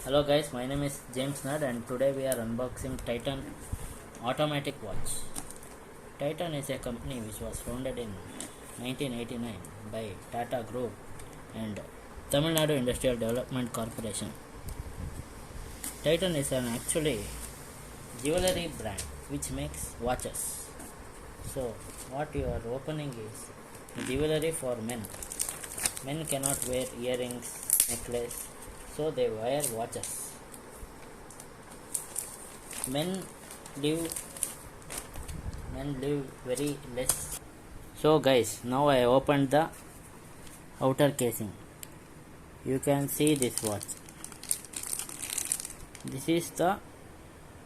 Hello guys, my name is James Nudd and today we are unboxing Titan automatic watch. Titan is a company which was founded in 1989 by Tata Group and Tamil Nadu Industrial Development Corporation. Titan is an actually jewelry brand which makes watches. So what you are opening is jewelry for men. Men cannot wear earrings, necklace, so they wear watches. Men live very less. So guys, now I opened the outer casing. You can see this watch. This is the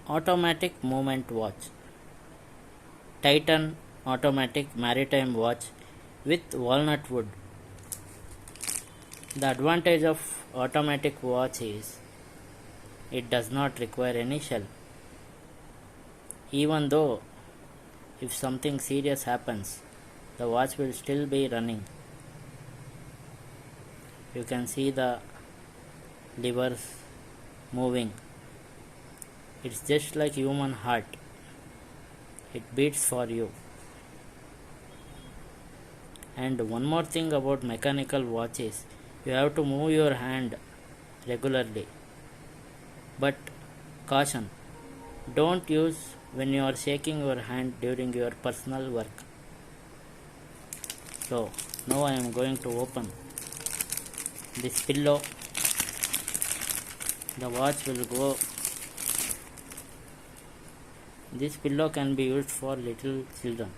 automatic movement watch. Titan automatic maritime watch with walnut wood. The advantage of automatic watch is it does not require any shell. Even though if something serious happens, the watch will still be running. You can see the levers moving. It's just like human heart. It beats for you. And one more thing about mechanical watches, you have to move your hand regularly. But caution, don't use when you are shaking your hand during your personal work. So now I am going to open this pillow. The watch will go. This pillow can be used for little children.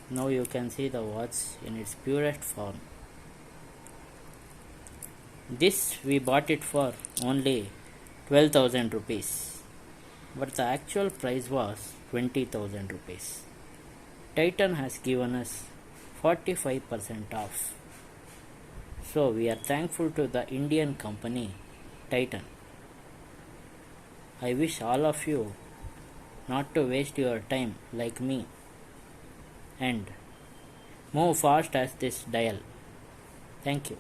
Now you can see the watch in its purest form. This we bought it for only 12,000 rupees, but the actual price was 20,000 rupees. Titan has given us 45% off. So we are thankful to the Indian company Titan. I wish all of you not to waste your time like me and move fast as this dial. Thank you.